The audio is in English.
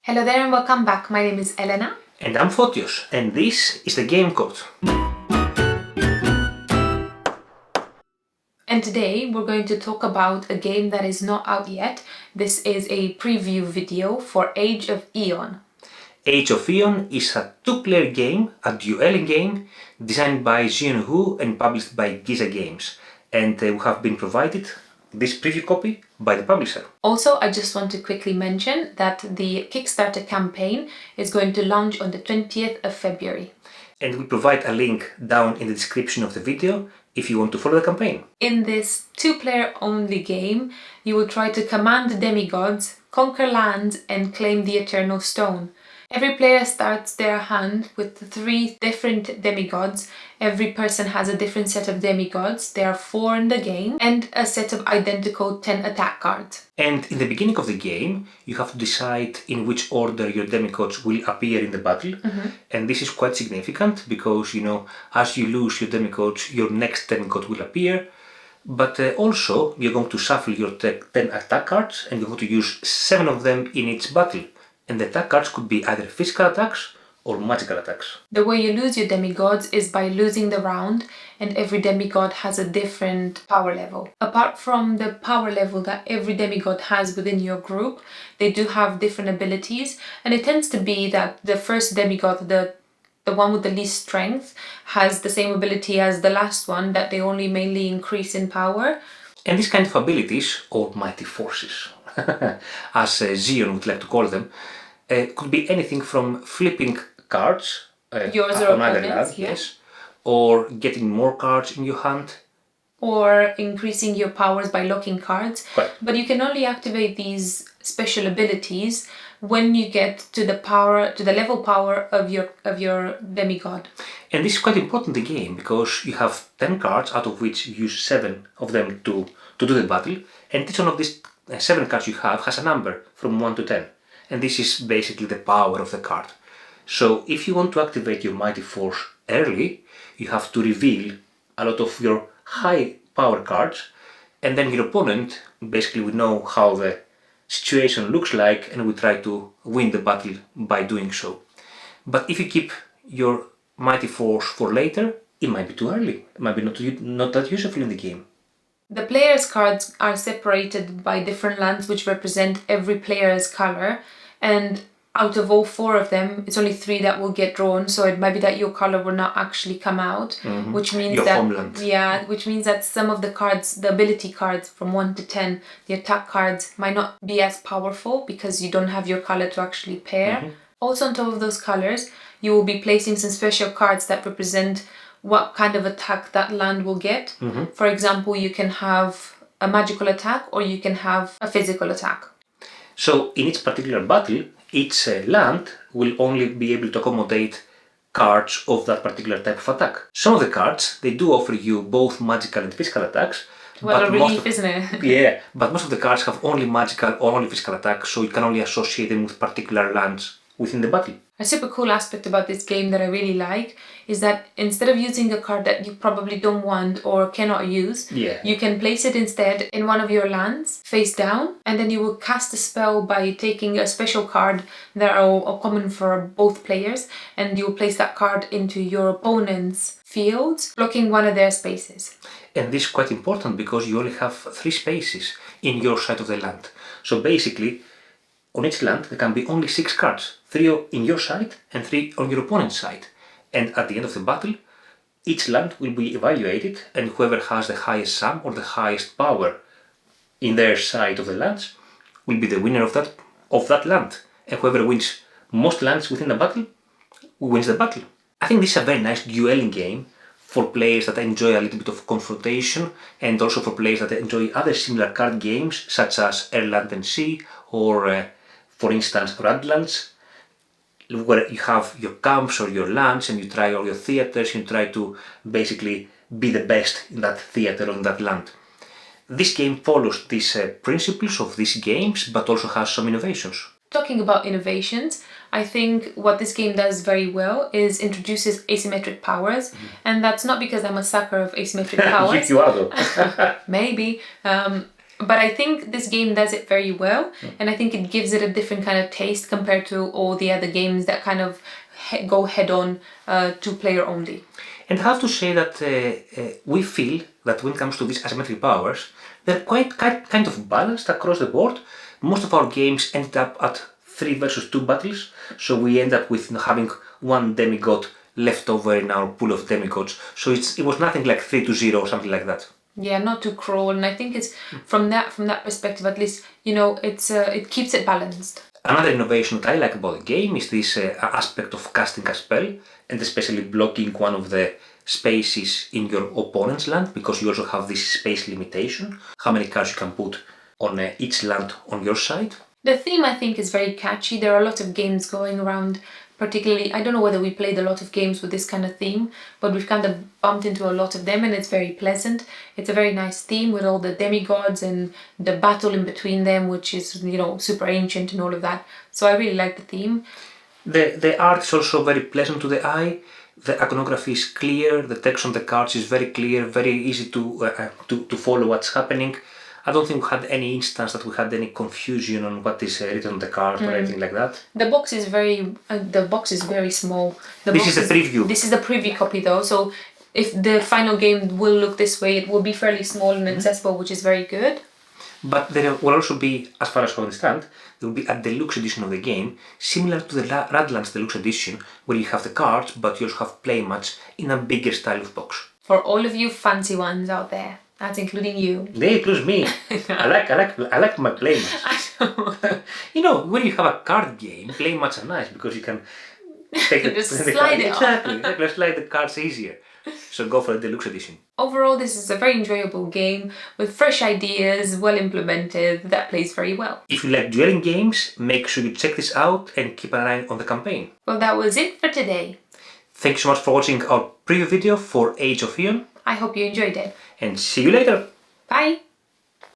Hello there and welcome back. My name is Elena. And I'm Fotios, and this is the Game Code. And today we're going to talk about a game that is not out yet. This is a preview video for Age of EON. Age of EON is a two-player game, a dueling game, designed by Giza Games and published by Giza Games. And we have been provided this preview copy by the publisher. Also, I just want to quickly mention that the Kickstarter campaign is going to launch on the 20th of February. And we provide a link down in the description of the video if you want to follow the campaign. In this two-player only game, you will try to command the demigods, conquer lands and claim the Eternal Stone. Every player starts their hand with 3 different demigods. Every person has a different set of demigods. There are 4 in the game and a set of identical 10 attack cards. And in the beginning of the game, you have to decide in which order your demigods will appear in the battle. And this is quite significant because, as you lose your demigods, your next demigod will appear. But also, you're going to shuffle your 10 attack cards and you're going to use 7 of them in each battle. And the attack cards could be either physical attacks or magical attacks. The way you lose your demigods is by losing the round, and every demigod has a different power level. Apart from the power level that every demigod has within your group, they do have different abilities, and it tends to be that the first demigod, the one with the least strength, has the same ability as the last one, that they only mainly increase in power. And these kind of abilities, or mighty forces, as Zion would like to call them, could be anything from flipping cards Yours or on either opponents, hand, yeah. yes, or getting more cards in your hand, or increasing your powers by locking cards. Right. But you can only activate these special abilities when you get to the level power of your demigod. And this is quite important in the game because you have 10 cards, out of which you use 7 of them to do the battle, and each one of these 7 cards you have has a number from 1 to 10. And this is basically the power of the card. So if you want to activate your Mighty Force early, you have to reveal a lot of your high power cards, and then your opponent basically will know how the situation looks like and will try to win the battle by doing so. But if you keep your Mighty Force for later, it might be too early. It might be not that useful in the game. The player's cards are separated by different lands which represent every player's color, and out of all 4 of them, it's only 3 that will get drawn, so it might be that your color will not actually come out, which means your that homeland. Yeah, which means that some of the cards, the ability cards from 1 to 10, the attack cards might not be as powerful because you don't have your color to actually pair. Also on top of those colors, you will be placing some special cards that represent what kind of attack that land will get. For example, you can have a magical attack or you can have a physical attack. So in each particular battle, each land will only be able to accommodate cards of that particular type of attack. Some of the cards, they do offer you both magical and physical attacks. What a relief, isn't it? Yeah, but most of the cards have only magical or only physical attacks, so you can only associate them with particular lands within the battle. A super cool aspect about this game that I really like is that instead of using a card that you probably don't want or cannot use, you can place it instead in one of your lands, face down, and then you will cast a spell by taking a special card that are common for both players, and you will place that card into your opponent's fields, blocking one of their spaces. And this is quite important because you only have 3 spaces in your side of the land. So basically, on each land there can be only 6 cards, 3 in your side and 3 on your opponent's side. And at the end of the battle, each land will be evaluated, and whoever has the highest sum or the highest power in their side of the lands will be the winner of that land. And whoever wins most lands within the battle wins the battle. I think this is a very nice dueling game for players that enjoy a little bit of confrontation, and also for players that enjoy other similar card games such as Air, Land and Sea, or for instance Radlands, where you have your camps or your lands and you try all your theaters and you try to basically be the best in that theater or in that land. This game follows these principles of these games, but also has some innovations. Talking about innovations, I think what this game does very well is introduces asymmetric powers, and that's not because I'm a sucker of asymmetric powers. You are though. Maybe. But I think this game does it very well, and I think it gives it a different kind of taste compared to all the other games that kind of go head-on two-player only. And I have to say that we feel that when it comes to these asymmetric powers, they're quite kind of balanced across the board. Most of our games end up at 3 versus 2 battles, so we end up with having one demigod left over in our pool of demigods. So it was nothing like 3-0 or something like that. Yeah, not too cruel, and I think it's from that perspective at least, you know, it keeps it balanced. Another innovation that I like about the game is this aspect of casting a spell, and especially blocking one of the spaces in your opponent's land, because you also have this space limitation, how many cards you can put on each land on your side. The theme, I think, is very catchy. There are a lot of games going around, particularly, I don't know whether we played a lot of games with this kind of theme, but we've kind of bumped into a lot of them, and it's very pleasant. It's a very nice theme with all the demigods and the battle in between them, which is, you know, super ancient and all of that. So I really like the theme. The art is also very pleasant to the eye. The iconography is clear, the text on the cards is very clear, very easy to follow what's happening. I don't think we had any instance that we had any confusion on what is written on the card or anything like that. The box is very small. This is the preview. This is the preview copy though, so if the final game will look this way, it will be fairly small and accessible, which is very good. But there will also be, as far as I understand, there will be a deluxe edition of the game, similar to the Radlands Deluxe Edition, where you have the cards, but you also have play mats in a bigger style of box. For all of you fancy ones out there, that's including you. They include me. I like my play mats. I know. You know, when you have a card game, play mats are nice because you can take Just slide it off. Exactly, slide the cards easier. So go for the deluxe edition. Overall, this is a very enjoyable game with fresh ideas, well implemented, that plays very well. If you like dueling games, make sure you check this out and keep an eye on the campaign. Well, that was it for today. Thank you so much for watching our preview video for Age of EON. I hope you enjoyed it. And see you later. Bye!